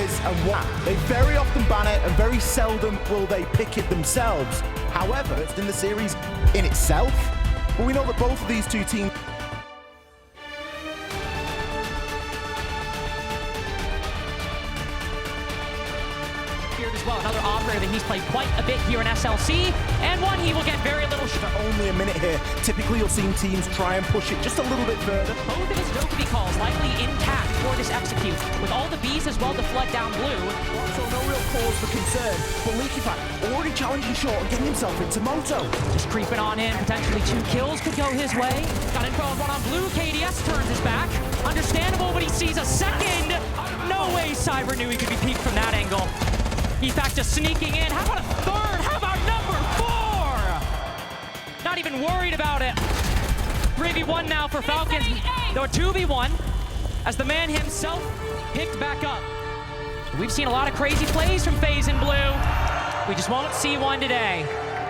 is and what. They very often ban it and very seldom will they pick it themselves. However, it's in the series in itself. But we know that both of these two teams as well. Another operator that he's played quite a bit here in SLC, and one he will get very little. Only a minute here. Typically, you'll see teams try and push it just a little bit further. Both of his Dokkaebi calls likely intact for this execute, with all the Bs as well to flood down blue. So no real cause for concern. But LeakyFact already challenging short and getting himself into Moto. Just creeping on in. Potentially 2 kills could go his way. Got info on one on blue. KDS turns his back. Understandable, but he sees a second. No way Cyber knew he could be peeked from that angle. FAZE just sneaking in. How about a third? How about number 4? Not even worried about it. 3v1 now for Falcons. Though 2v1 as the man himself picked back up. We've seen a lot of crazy plays from FAZE in blue. We just won't see one today.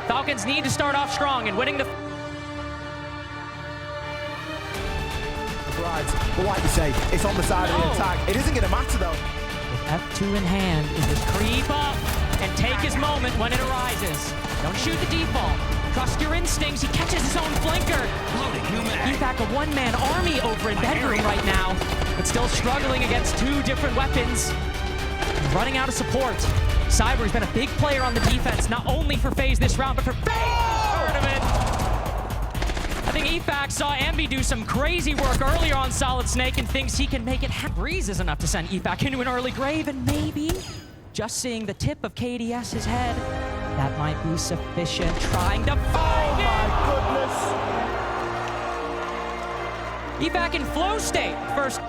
Falcons need to start off strong and winning the... Right, but like you say, it's on the side of the attack. It isn't going to matter though. With F2 in hand, is just creep up and take his moment when it arises. Don't shoot the default. Trust your instincts. He catches his own flanker. FAZE a one-man army over in bedroom right now, but still struggling against 2 different weapons. Running out of support. Cyber has been a big player on the defense, not only for FAZE this round, but for FAZE! Heard of it. I think FAZE saw Ambi do some crazy work earlier on Solid Snake and thinks he can make it. Breeze is enough to send FAZE into an early grave, and maybe just seeing the tip of KDS's head, that might be sufficient. Trying to find it! My goodness! FAZE in flow state. First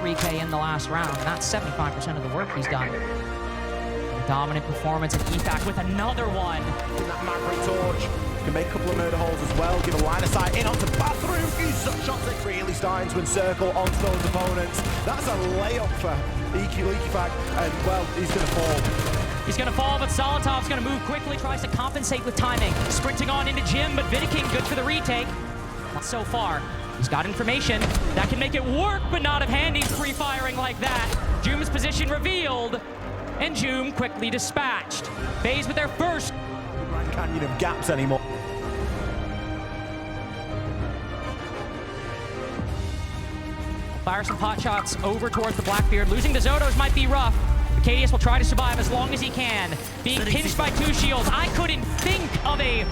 3K in the last round. That's 75% of the work he's done. A dominant performance, and FAZE with another one. That Maverick torch can make a couple of murder holes as well. Give a line of sight in onto bathroom. Shots that really starting to encircle onto those opponents. That's a layup for LeakyFact, and well, he's going to fall. He's going to fall, but Solitov's going to move quickly, tries to compensate with timing. Sprinting on into Jim, but Vidiking good for the retake. So far, he's got information that can make it work, but not if Handy's free-firing like that. Joom's position revealed, and Joom quickly dispatched. FAZE with their first Grand Canyon of gaps anymore. Fire some pot shots over towards the Blackbeard. Losing the Zotos might be rough. But KDS will try to survive as long as he can. Being pinched by 2 shields. I couldn't think of a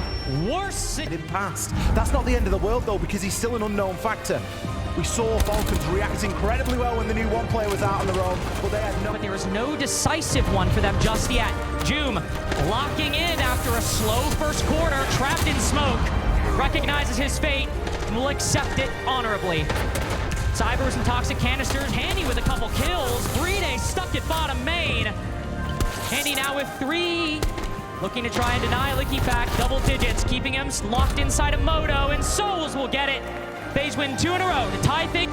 worse... In past. That's not the end of the world though, because he's still an unknown factor. We saw Falcons react incredibly well when the new 1 player was out on their own, but they had no... But there is no decisive one for them just yet. Joom locking in after a slow first quarter, trapped in smoke. Recognizes his fate and will accept it honorably. Cyber with some toxic canisters. Handy with a couple kills. 3-Day stuck at bottom main. Handy now with 3. Looking to try and deny LeakyFact. Double digits, keeping him locked inside of Moto, and Souls will get it. FAZE win 2 in a row to tie things.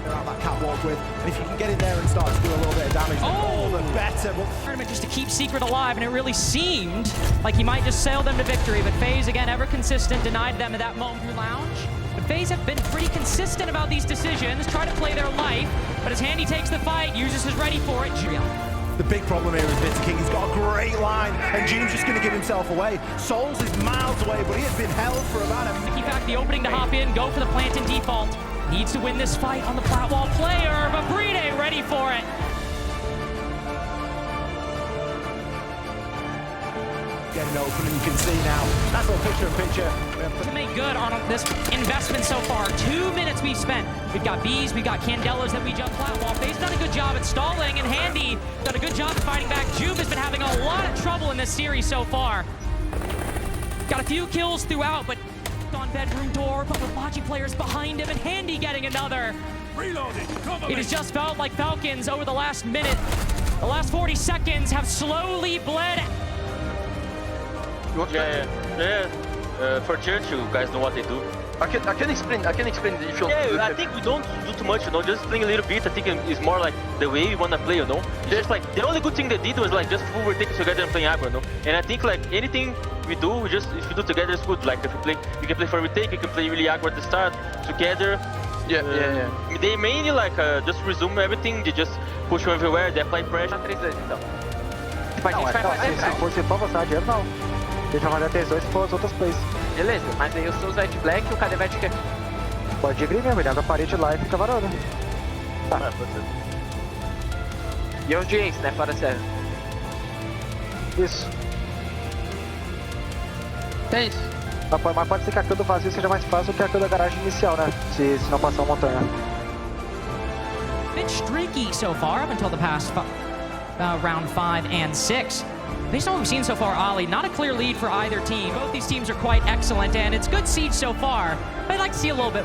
That catwalk with, and if you can get in there and start to do a little bit of damage, all the better. Tournament just to keep Secret alive, and it really seemed like he might just sail them to victory, but FAZE, again, ever consistent, denied them at that moment through Lounge. But FAZE have been pretty consistent about these decisions, try to play their life, but as Handy takes the fight, Users is ready for it. The big problem here is Vidiking. He's got a great line, and Joom's just going to give himself away. Souls is miles away, but he has been held for about a minute. LeakyFact the opening to hop in, go for the plant in default. Needs to win this fight on the flat wall player, but Bride ready for it. Getting open, and you can see now. That's all picture-in-picture. To make good on this investment so far. 2 minutes we've spent. We've got Bees, we've got Candelas that we jump flat wall. FAZE done a good job at stalling, and Handy done a good job at fighting back. Joom has been having a lot of trouble in this series so far. Got a few kills throughout, but on bedroom door, but with Logi players behind him, and Handy getting another. Reloading. It has just felt like Falcons over the last minute, the last 40 seconds have slowly bled. Yeah. for church, you guys know what they do. I can explain if you. Yeah, I think we don't do too much, you know, just playing a little bit. I think it's more like the way we wanna play, you know. Just like the only good thing they did was like just full retake together and playing aggro, you know. And I think like anything we do, we just if we do together it's good. Like if we play, you can play for retake, you can play really aggro at the start together. Yeah. They mainly like just resume everything. They just push you everywhere. They apply pressure. 3-2 então. Tipo, a gente vai fazer, se fosse pra avançar dinheiro, não. A gente vai fazer até 2 se for as outras plays. Beleza, mas aí eu sou o Zed Black e o KD vai de quê? Pode ir mesmo, ele abre a parede lá e fica varando. Tá. E eu de Ace, né? Fora sério. Isso. É isso. Mas pode ser que a kill do vazio seja mais fácil do que a kill da garagem inicial, né? Se não passar uma montanha. Bit streaky so far up until the past round 5 and 6. Based on what we've seen so far, Ollie, not a clear lead for either team. Both these teams are quite excellent, and it's good siege so far. But I'd like to see a little bit.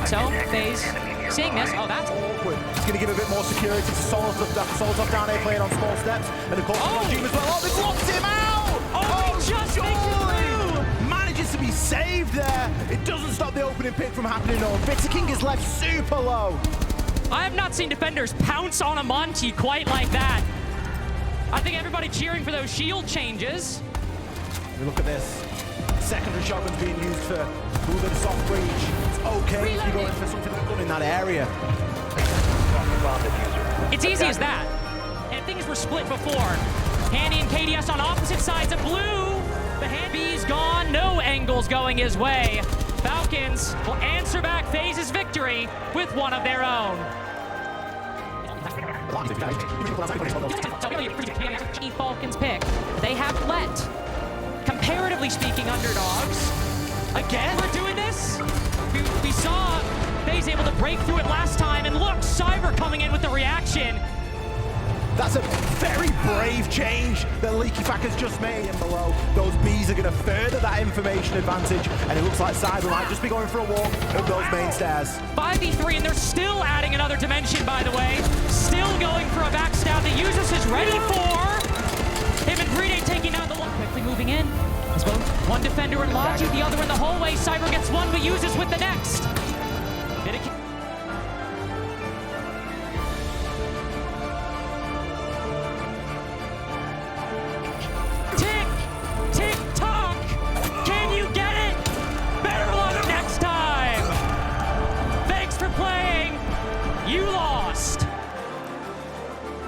So, FaZe, seeing this, oh, that's awkward. It's going to give a bit more security to Solotov down here playing on small steps. And of course, Jim as well. Oh, they've locked him out! Oh, he just makes it through! Manages to be saved there. It doesn't stop the opening pick from happening though. Bitter King is left super low. I have not seen defenders pounce on a Monty quite like that. I think everybody cheering for those shield changes. Look at this. Secondary shotgun's being used for a little bit of soft breach. It's okay if you're going for something like that in that area. It's easy as that. And things were split before. Handy and KDS on opposite sides of blue. The hand B's gone, no angles going his way. Falcons will answer back FaZe's victory with one of their own. Falcons pick. They have let, comparatively speaking, underdogs. Again, we're doing this. We saw FaZe able to break through it last time, and look, Cyber coming in with the reaction. That's a very brave change that LeakyFack has just made. And below, those Bs are going to further that information advantage. And it looks like Cyber might just be going for a walk up those main stairs. 5v3, and they're still adding another dimension, by the way. Still going for a backstab. The Usus is ready for him and Green taking down the one. Quickly moving in. As both one defender in Logi, the other in the hallway. Cyber gets one, but Usus with the next.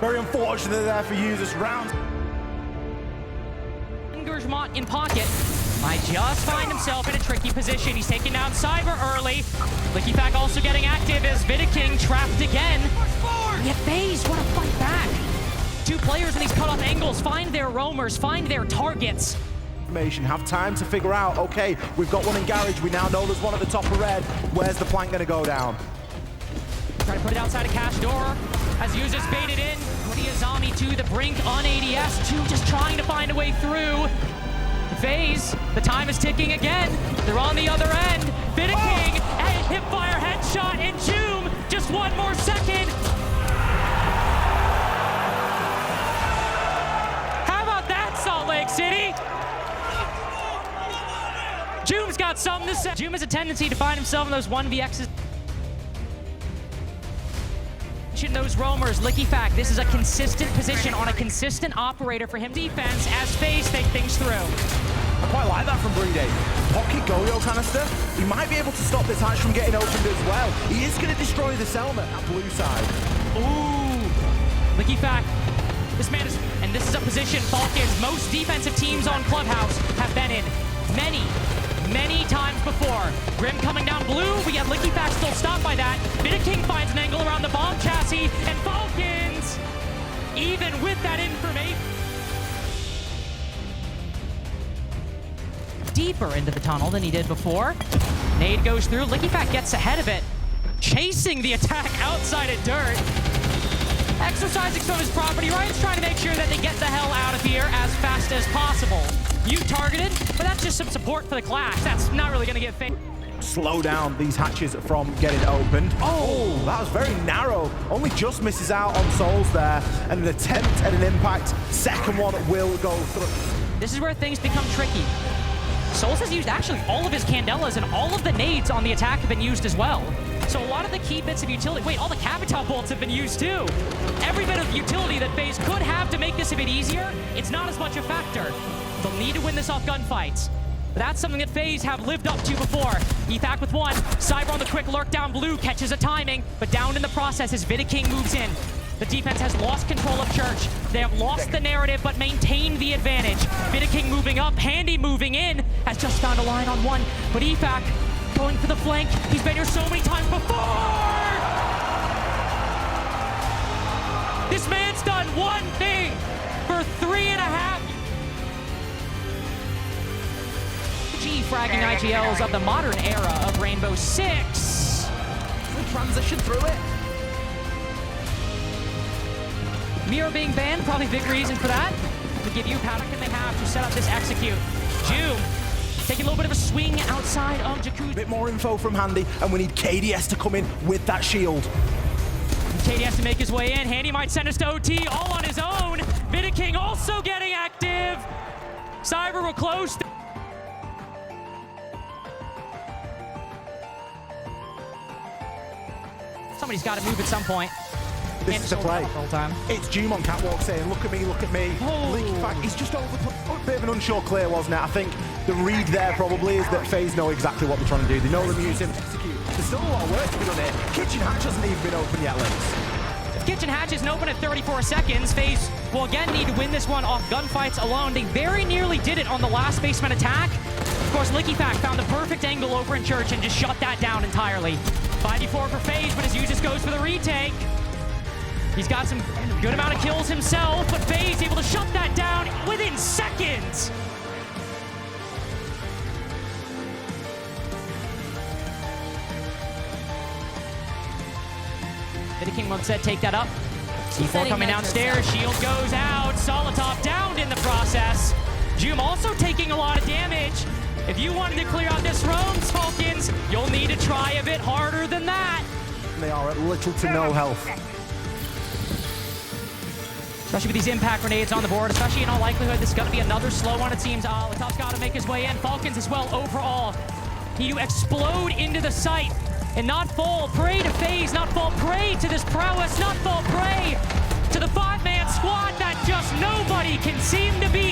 Very unfortunate there for Usus. Round. Engagement in pocket. Might just find himself in a tricky position. He's taking down Cyber early. LeakyFack also getting active as Vidiking trapped again. Yet FaZe want to fight back. 2 players in these cutoff angles find their roamers, find their targets. Have time to figure out, okay, we've got one in garage. We now know there's one at the top of red. Where's the plank going to go down? Try to put it outside of cash door as Usus baited in. Zombie to the brink on ADS. 2 just trying to find a way through. FaZe, the time is ticking again. They're on the other end. Vidiking, hipfire headshot, and Joom, just 1 more second. How about that, Salt Lake City? Joom's got something to say. Joom has a tendency to find himself in those 1vx's. Those roamers, LeakyFack, this is a consistent position on a consistent operator for him. Defense as FaZe think things through. I quite like that from Brede. Pocket Goyo canister. He might be able to stop this hatch from getting opened as well. He is going to destroy the Selma at blue side. Ooh. LeakyFack, this man is, and this is a position Falcons, most defensive teams on Clubhouse have been in many times before. Grim coming down blue. We have LeakyFack still stopped by that. Vidiking finds an angle around the bomb chassis, and Falcons, even with that information, deeper into the tunnel than he did before. Nade goes through. LeakyFack gets ahead of it, chasing the attack outside of dirt. Exercising some of his property rights, trying to make sure that they get the hell out of here as fast as possible. You targeted, but that's just some support for the clash. That's not really going to get FaZe. slow down these hatches from getting opened. Oh, that was very narrow. Only just misses out on Souls there. And an attempt at an impact. Second one will go through. This is where things become tricky. Souls has used actually all of his Candelas, and all of the nades on the attack have been used as well. So a lot of the key bits of utility, wait, all the Capital bolts have been used too. Every bit of utility that FaZe could have to make this a bit easier, it's not as much a factor. They'll need to win this off gunfights. That's something that FaZe have lived up to before. Ethac with one, Cyber on the quick lurk down blue, catches a timing, but down in the process as Vidiking moves in. The defense has lost control of Church. They have lost the narrative, but maintained the advantage. Vidiking moving up, Handy moving in, has just found a line on one, but Ethac going for the flank. He's been here so many times before! This man's done one thing for 3.5. G fragging IGLs of the modern era of Rainbow Six. Transition through it. Miro being banned, probably a big reason for that. To give you Paddock and they have to set up this execute. Jume taking a little bit of a swing outside of Jacuzzi. Bit more info from Handy, and we need KDS to come in with that shield. KDS to make his way in. Handy might send us to OT all on his own. Vidiking also getting active. Cyber will close. Somebody's got to move at some point. This is the play. It's Jume on catwalk saying, look at me, look at me. Oh. In fact, he's just over a bit of an unsure clear, wasn't it? I think the read there probably is that FaZe know exactly what they're trying to do. They know the music. Execute. There's still a lot of work to be done here. Kitchen Hatch hasn't even been open yet, Liz. If Kitchen Hatch isn't open at 34 seconds, FaZe will again need to win this one off gunfights alone. They very nearly did it on the last basement attack. Of course, LickyFact found the perfect angle over in Church and just shut that down entirely. 5v4 for FaZe, but his Usus goes for the retake. He's got some good amount of kills himself, but FaZe able to shut that down within seconds. Vidiking once said, take that up. C4 coming downstairs, shield goes out, Solotov downed in the process. Jume also taking a lot of damage. If you wanted to clear out this roam, Falcons, you'll need to try a bit harder than that. They are at little to no health. Especially with these impact grenades on the board, especially in all likelihood, this is going to be another slow one, it seems. Latov's got to make his way in. Falcons as well overall. Need to explode into the site and not fall prey to FaZe, not fall prey to this prowess, not fall prey to the 5-man squad that just nobody can seem to be